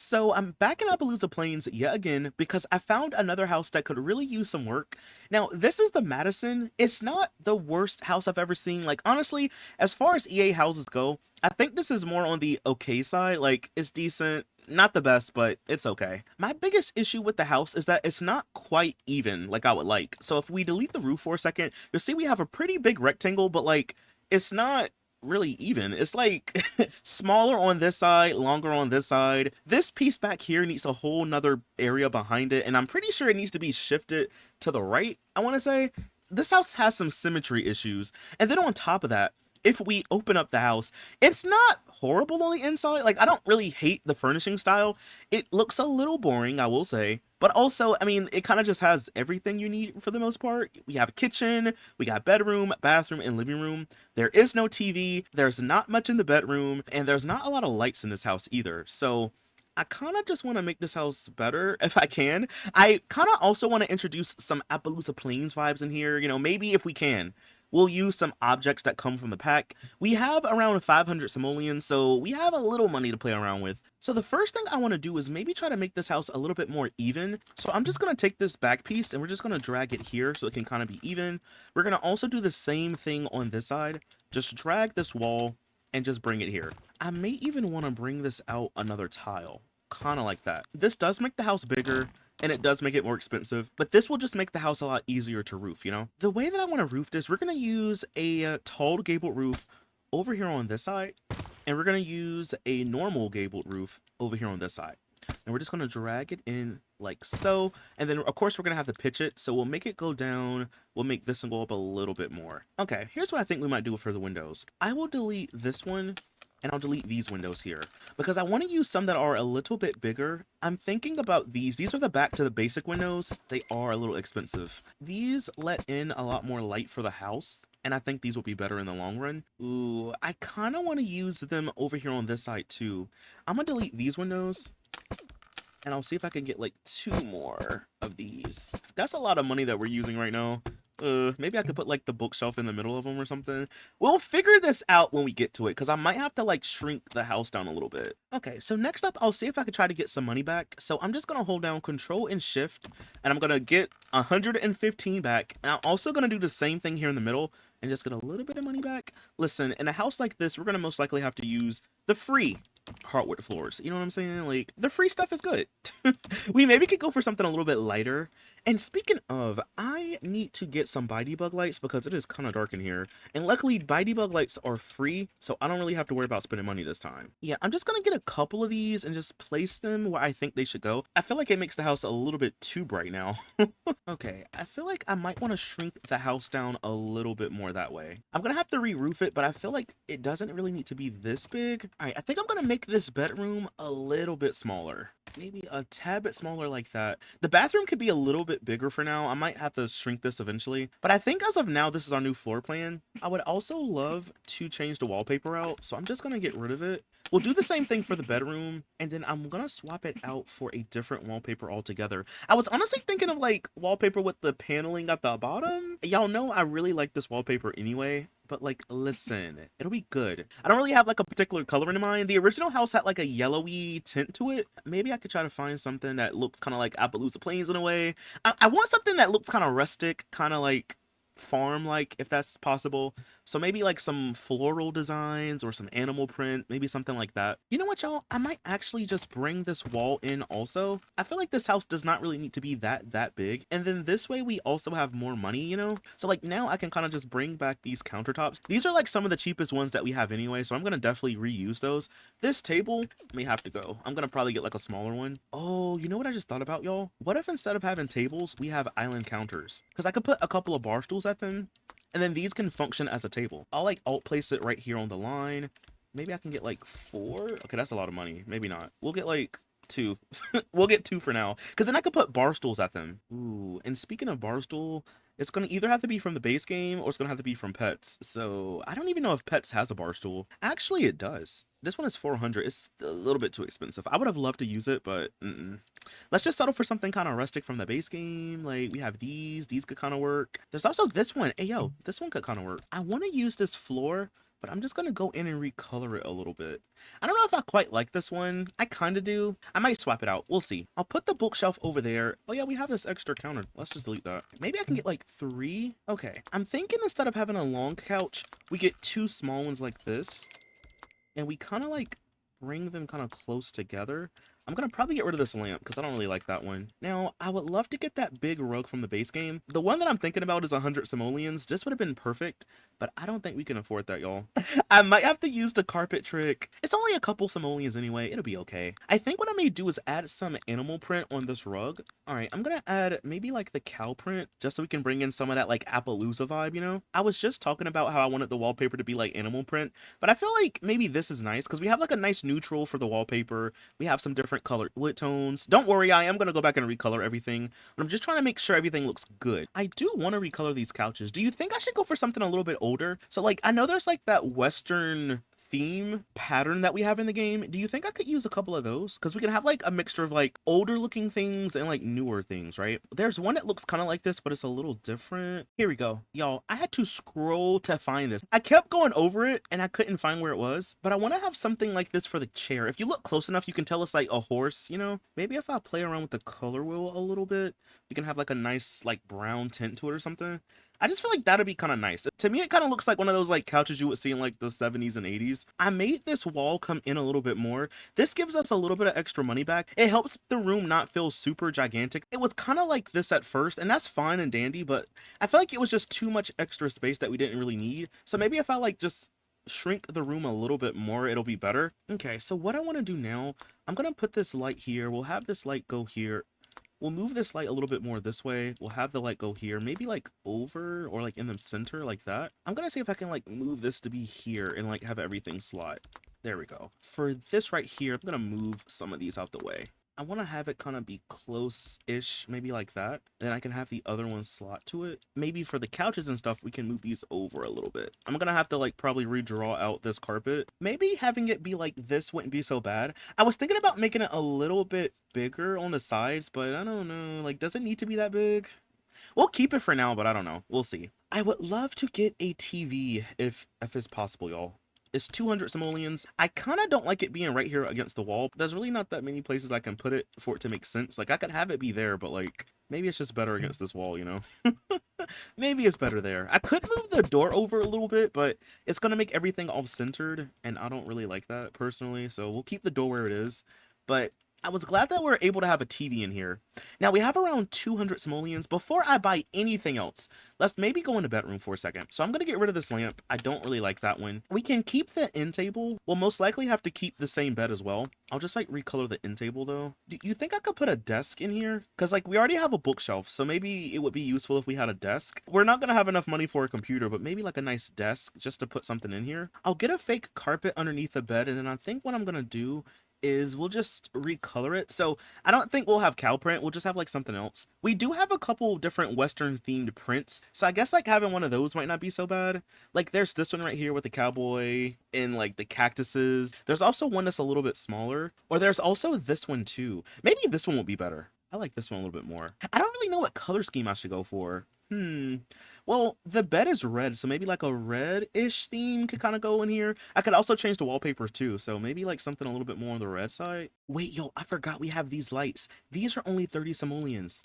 So I'm back in Appaloosa Plains yet again because I found another house that could really use some work. Now, this is the Madison. It's not the worst house I've ever seen. Like, honestly, as far as EA houses go, I think this is more on the okay side. Like, it's decent. Not the best, but it's okay. My biggest issue with the house is that it's not quite even like I would like. So if we delete the roof for a second, you'll see we have a pretty big rectangle, but like, it's not really even. It's like smaller on this side, longer on this side. This piece back here needs a whole nother area behind it, and I'm pretty sure it needs to be shifted to the right, I want to say. This house has some symmetry issues. And then on top of that, if we open up the house, it's not horrible on the inside. Like, I don't really hate the furnishing style. It looks a little boring, I will say. But also, I mean, it kind of just has everything you need for the most part. We have a kitchen, we got bedroom, bathroom, and living room. There is no TV, there's not much in the bedroom, and there's not a lot of lights in this house either. So I kind of just want to make this house better if I can. I kind of also want to introduce some Appaloosa Plains vibes in here, maybe if we can. We'll use some objects that come from the pack. We have around 500 simoleons, so we have a little money to play around with. So the first thing I want to do is maybe try to make this house a little bit more even. So I'm just going to take this back piece and we're just going to drag it here so it can kind of be even. We're going to also do the same thing on this side. Just drag this wall and just bring it here. I may even want to bring this out another tile, kind of like that. This does make the house bigger, and it does make it more expensive, but this will just make the house a lot easier to roof, The way that I want to roof this, we're going to use a tall gabled roof over here on this side, and we're going to use a normal gabled roof over here on this side. And we're just going to drag it in like so, and then of course we're going to have to pitch it, so we'll make it go down, we'll make this one go up a little bit more. Okay, here's what I think we might do for the windows. I will delete this one, and I'll delete these windows here because I want to use some that are a little bit bigger. I'm thinking about these. These are the back to the basic windows. They are a little expensive. These let in a lot more light for the house, and I think these will be better in the long run. Ooh, I kind of want to use them over here on this side too. I'm going to delete these windows, and I'll see if I can get like 2 more of these. That's a lot of money that we're using right now. Maybe I could put like the bookshelf in the middle of them or something. We'll figure this out when we get to it, because I might have to like shrink the house down a little bit. Okay, so next up, I'll see if I can try to get some money back. So I'm just going to hold down Control and Shift, and I'm going to get 115 back. And I'm also going to do the same thing here in the middle and just get a little bit of money back. Listen, in a house like this, we're going to most likely have to use the free hardwood floors. You know what I'm saying? Like, the free stuff is good. We maybe could go for something a little bit lighter. And speaking of, I need to get some by debug lights because it is kind of dark in here. And luckily, by debug lights are free, so I don't really have to worry about spending money this time. Yeah, I'm just going to get a couple of these and just place them where I think they should go. I feel like it makes the house a little bit too bright now. Okay, I feel like I might want to shrink the house down a little bit more that way. I'm going to have to re-roof it, but I feel like it doesn't really need to be this big. All right, I think I'm going to make this bedroom a little bit smaller. Maybe a tad bit smaller like that. The bathroom could be a little bit bigger for now. I might have to shrink this eventually. But I think as of now, this is our new floor plan. I would also love to change the wallpaper out, so I'm just going to get rid of it. We'll do the same thing for the bedroom, and then I'm going to swap it out for a different wallpaper altogether. I was honestly thinking of like wallpaper with the paneling at the bottom. Y'all know I really like this wallpaper anyway. But like, listen, it'll be good. I don't really have like a particular color in mind. The original house had like a yellowy tint to it. Maybe I could try to find something that looks kind of like Appaloosa Plains in a way. I want something that looks kind of rustic, kind of like farm-like, if that's possible. So maybe like some floral designs or some animal print, maybe something like that. You know what, y'all? I might actually just bring this wall in also. I feel like this house does not really need to be that big. And then this way we also have more money, So like now I can kind of just bring back these countertops. These are like some of the cheapest ones that we have anyway, so I'm going to definitely reuse those. This table may have to go. I'm going to probably get like a smaller one. Oh, you know what I just thought about, y'all? What if instead of having tables, we have island counters? Because I could put a couple of bar stools at them, and then these can function as a table. I'll like alt place it right here on the line. Maybe I can get like 4. Okay, that's a lot of money. Maybe not. We'll get like 2. We'll get 2 for now, because then I could put bar stools at them. Ooh, and speaking of bar stool, it's going to either have to be from the base game or it's going to have to be from Pets. So I don't even know if Pets has a bar stool. Actually, it does. This one is 400. It's a little bit too expensive. I would have loved to use it, but let's just settle for something kind of rustic from the base game. Like, we have these. These could kind of work. There's also this one. Hey, yo, this one could kind of work. I want to use this floor but I'm just gonna go in and recolor it a little bit. I don't know if I quite like this one. I kind of do. I might swap it out. We'll see. I'll put the bookshelf over there. Oh yeah, we have this extra counter. Let's just delete that. Maybe I can get like 3. Okay, I'm thinking instead of having a long couch, we get 2 small ones like this, and we kind of like bring them kind of close together. I'm gonna probably get rid of this lamp because I don't really like that one. Now, I would love to get that big rug from the base game. The one that I'm thinking about is 100 simoleons. This would have been perfect, but I don't think we can afford that, y'all. I might have to use the carpet trick. It's only a couple simoleons anyway. It'll be okay. I think what I may do is add some animal print on this rug. All right, I'm gonna add maybe like the cow print just so we can bring in some of that like Appaloosa vibe, you know? I was just talking about how I wanted the wallpaper to be like animal print, but I feel like maybe this is nice because we have like a nice neutral for the wallpaper. We have some different colored wood tones. Don't worry, I am gonna go back and recolor everything, but I'm just trying to make sure everything looks good. I do want to recolor these couches. Do you think I should go for something a little bit older? So like, I know there's like that Western theme pattern that we have in the game. Do you think I could use a couple of those? Because we can have like a mixture of like older looking things and like newer things, right? There's one that looks kind of like this, but it's a little different. Here we go. Y'all, I had to scroll to find this. I kept going over it and I couldn't find where it was, but I want to have something like this for the chair. If you look close enough, you can tell it's like a horse, you know? Maybe if I play around with the color wheel a little bit, we can have like a nice like brown tint to it or something. I just feel like that'd be kind of nice. To me, it kind of looks like one of those like couches you would see in like the 70s and 80s. I made this wall come in a little bit more. This gives us a little bit of extra money back. It helps the room not feel super gigantic. It was kind of like this at first, and that's fine and dandy, but I feel like it was just too much extra space that we didn't really need. So maybe if I like just shrink the room a little bit more, it'll be better. Okay, so what I want to do now, I'm going to put this light here. We'll have this light go here. We'll move this light a little bit more this way. We'll have the light go here, maybe like over or like in the center like that. I'm gonna see if I can like move this to be here and like have everything slot. There we go. For this right here, I'm gonna move some of these out the way. I want to have it kind of be close-ish, maybe like that. Then I can have the other one slot to it. Maybe for the couches and stuff, we can move these over a little bit. I'm gonna have to like probably redraw out this carpet. Maybe having it be like this wouldn't be so bad. I was thinking about making it a little bit bigger on the sides, but I don't know. Like, does it need to be that big? We'll keep it for now, but I don't know. We'll see. I would love to get a TV if it's possible, y'all. It's 200 simoleons. I kind of don't like it being right here against the wall. There's really not that many places I can put it for it to make sense. Like, I could have it be there, but like, maybe it's just better against this wall, you know? Maybe it's better there. I could move the door over a little bit, but it's going to make everything off-centered, and I don't really like that personally, so we'll keep the door where it is. But I was glad that we're able to have a TV in here. Now, we have around 200 simoleons. Before I buy anything else, let's maybe go in the bedroom for a second. So I'm going to get rid of this lamp. I don't really like that one. We can keep the end table. We'll most likely have to keep the same bed as well. I'll just like recolor the end table though. Do you think I could put a desk in here? Because like we already have a bookshelf, so maybe it would be useful if we had a desk. We're not going to have enough money for a computer, but maybe like a nice desk just to put something in here. I'll get a fake carpet underneath the bed, and then I think what I'm going to do is we'll just recolor it. So I don't think we'll have cow print. We'll just have like something else. We do have a couple different Western themed prints. So I guess like having one of those might not be so bad. Like there's this one right here with the cowboy and like the cactuses. There's also one that's a little bit smaller. Or there's also this one too. Maybe this one will be better. I like this one a little bit more. I don't really know what color scheme I should go for. Well, the bed is red, so maybe like a red-ish theme could kind of go in here. I could also change the wallpaper too, so maybe like something a little bit more on the red side. Wait, yo, I forgot we have these lights. These are only 30 simoleons.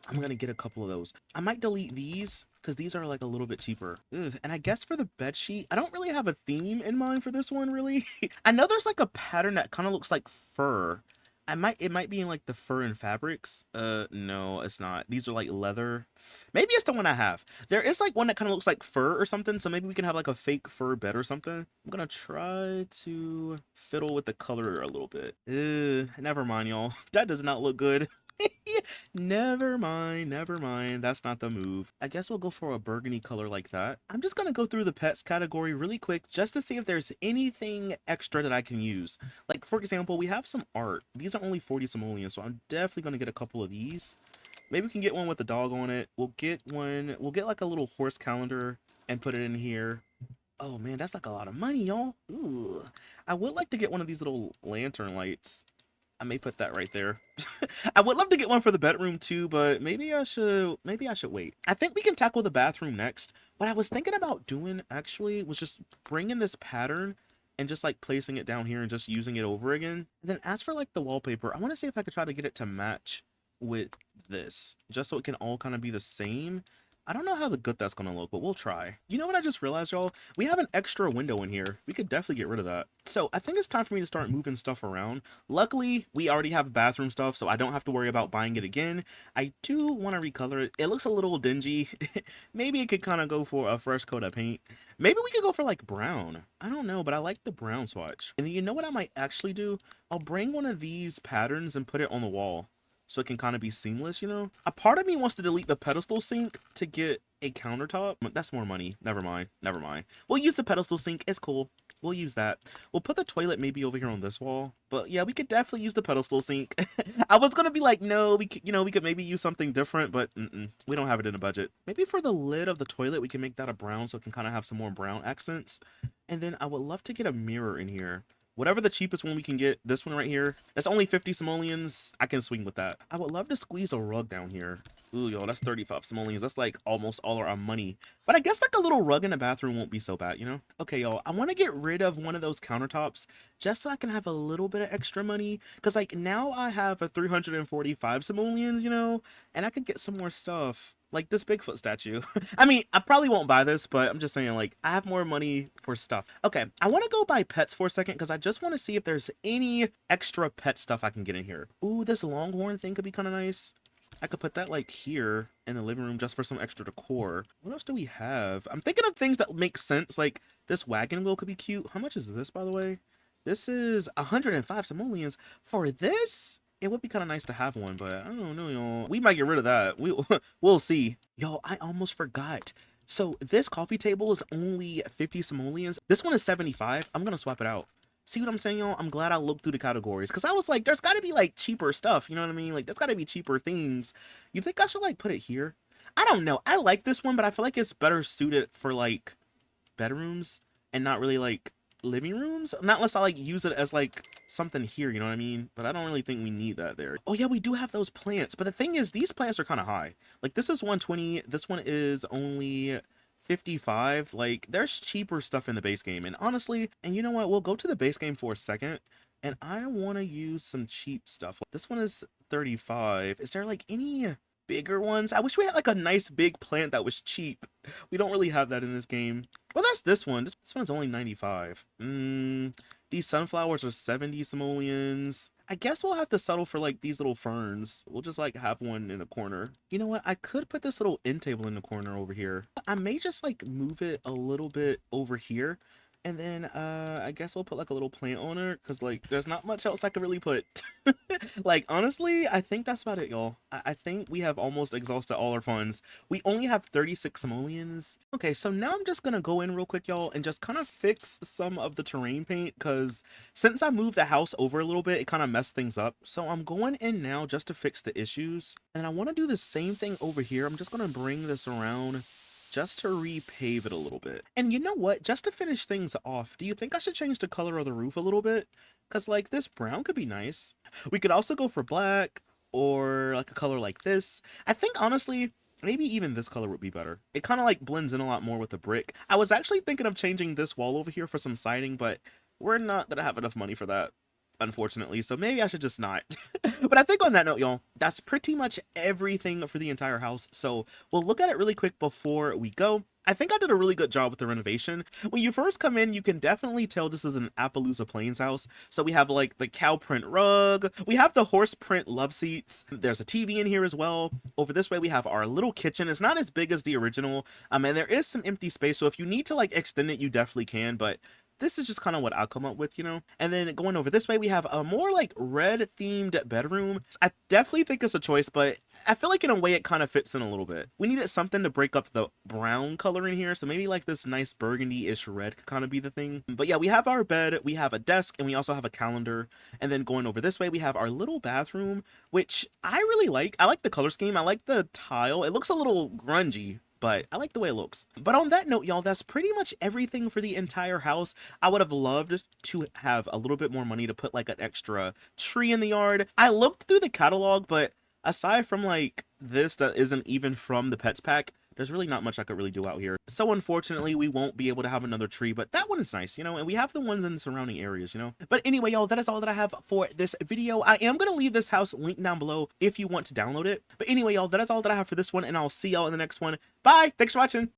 I'm gonna get a couple of those. I might delete these because these are like a little bit cheaper. Ugh. And I guess for the bed sheet, I don't really have a theme in mind for this one, really. I know there's like a pattern that kind of looks like fur. It might be in like the fur and fabrics. No, it's not. These are like leather. Maybe it's the one I have. There is like one that kind of looks like fur or something, so maybe we can have like a fake fur bed or something. I'm gonna try to fiddle with the color a little bit. Never mind, y'all. That does not look good. Never mind, never mind. That's not the move. I guess we'll go for a burgundy color like that. I'm just gonna go through the pets category really quick just to see if there's anything extra that I can use. Like, for example, we have some art. These are only 40 simoleons, so I'm definitely gonna get a couple of these. Maybe we can get one with the dog on it. We'll get like a little horse calendar and put it in here. Oh man, that's like a lot of money, y'all. Ugh. I would like to get one of these little lantern lights. I may put that right there. I would love to get one for the bedroom too, but maybe I should wait. I think we can tackle the bathroom next. What I was thinking about doing actually was just bringing this pattern and just like placing it down here and just using it over again. And then as for like the wallpaper, I want to see if I could try to get it to match with this, just so it can all kind of be the same. I don't know how good that's gonna look, but we'll try. You know what I just realized, y'all? We have an extra window in here. We could definitely get rid of that. So I think it's time for me to start moving stuff around. Luckily, we already have bathroom stuff, so I don't have to worry about buying it again. I do want to recolor it. It looks a little dingy. Maybe it could kind of go for a fresh coat of paint. Maybe we could go for like brown. I don't know, but I like the brown swatch. And you know what I might actually do? I'll bring one of these patterns and put it on the wall, so it can kind of be seamless, you know? A part of me wants to delete the pedestal sink to get a countertop. That's more money. Never mind. Never mind. We'll use the pedestal sink. It's cool. We'll use that. We'll put the toilet maybe over here on this wall. But yeah, we could definitely use the pedestal sink. I was going to be like, no, we could maybe use something different, but we don't have it in the budget. Maybe for the lid of the toilet, we can make that a brown so it can kind of have some more brown accents. And then I would love to get a mirror in here. Whatever the cheapest one we can get, this one right here, that's only 50 simoleons. I can swing with that. I would love to squeeze a rug down here. Ooh, yo, that's 35 simoleons. That's like almost all our money. But I guess like a little rug in the bathroom won't be so bad, you know? Okay, y'all, I want to get rid of one of those countertops just so I can have a little bit of extra money. Because like now I have a 345 simoleons, you know? And I could get some more stuff. Like this Bigfoot statue. I mean, I probably won't buy this, but I'm just saying, like, I have more money for stuff. Okay, I want to go buy pets for a second because I just want to see if there's any extra pet stuff I can get in here. Ooh, this longhorn thing could be kind of nice. I could put that, like, here in the living room just for some extra decor. What else do we have? I'm thinking of things that make sense. Like, this wagon wheel could be cute. How much is this, by the way? This is 105 simoleons. For this? It would be kind of nice to have one, but I don't know, y'all. We might get rid of that. We'll see. Y'all, I almost forgot. So this coffee table is only 50 simoleons. This one is 75. I'm going to swap it out. See what I'm saying, y'all? I'm glad I looked through the categories because I was like, there's got to be like cheaper stuff. You know what I mean? Like, there's got to be cheaper things. You think I should like put it here? I don't know. I like this one, but I feel like it's better suited for like bedrooms and not really like living rooms, not unless I like use it as like something here, you know what I mean? But I don't really think we need that there. Oh yeah, we do have those plants, but the thing is these plants are kind of high. Like this is 120, this one is only 55. Like there's cheaper stuff in the base game, and honestly, and you know what, we'll go to the base game for a second, and I want to use some cheap stuff. This one is 35. Is there like any bigger ones? I wish we had like a nice big plant that was cheap. We don't really have that in this game. Well, that's this one. This one's only 95. These sunflowers are 70 simoleons. I guess we'll have to settle for like these little ferns. We'll just like have one in the corner. You know what? I could put this little end table in the corner over here. I may just like move it a little bit over here. And then I guess we'll put like a little plant on it because like there's not much else I could really put. Like honestly, I think that's about it, y'all. I think we have almost exhausted all our funds. We only have 36 simoleons. Okay, so now I'm just gonna go in real quick, y'all, and just kind of fix some of the terrain paint because since I moved the house over a little bit, it kind of messed things up. So I'm going in now just to fix the issues. And I want to do the same thing over here. I'm just gonna bring this around just to repave it a little bit. And you know what? Just to finish things off, do you think I should change the color of the roof a little bit? Because like this brown could be nice. We could also go for black or like a color like this. I think honestly, maybe even this color would be better. It kind of like blends in a lot more with the brick. I was actually thinking of changing this wall over here for some siding, but we're not gonna have enough money for that, unfortunately, so maybe I should just not. But I think on that note, y'all, that's pretty much everything for the entire house, so we'll look at it really quick before we go. I think I did a really good job with the renovation. When you first come in, you can definitely tell this is an Appaloosa Plains house. So we have like the cow print rug, we have the horse print love seats, there's a TV in here as well. Over this way we have our little kitchen. It's not as big as the original, and there is some empty space, so if you need to like extend it, you definitely can, but this is just kind of what I'll come up with, you know? And then going over this way, we have a more like red themed bedroom. I definitely think it's a choice, but I feel like in a way it kind of fits in a little bit. We needed something to break up the brown color in here. So maybe like this nice burgundy-ish red could kind of be the thing. But yeah, we have our bed, we have a desk, and we also have a calendar. And then going over this way, we have our little bathroom, which I really like. I like the color scheme. I like the tile. It looks a little grungy, but I like the way it looks. But on that note, y'all, that's pretty much everything for the entire house. I would have loved to have a little bit more money to put like an extra tree in the yard. I looked through the catalog, but aside from like this that isn't even from the pets pack, there's really not much I could really do out here. So unfortunately, we won't be able to have another tree, but that one is nice, you know, and we have the ones in the surrounding areas, you know. But anyway, y'all, that is all that I have for this video. I am going to leave this house linked down below if you want to download it. But anyway, y'all, that is all that I have for this one, and I'll see y'all in the next one. Bye! Thanks for watching!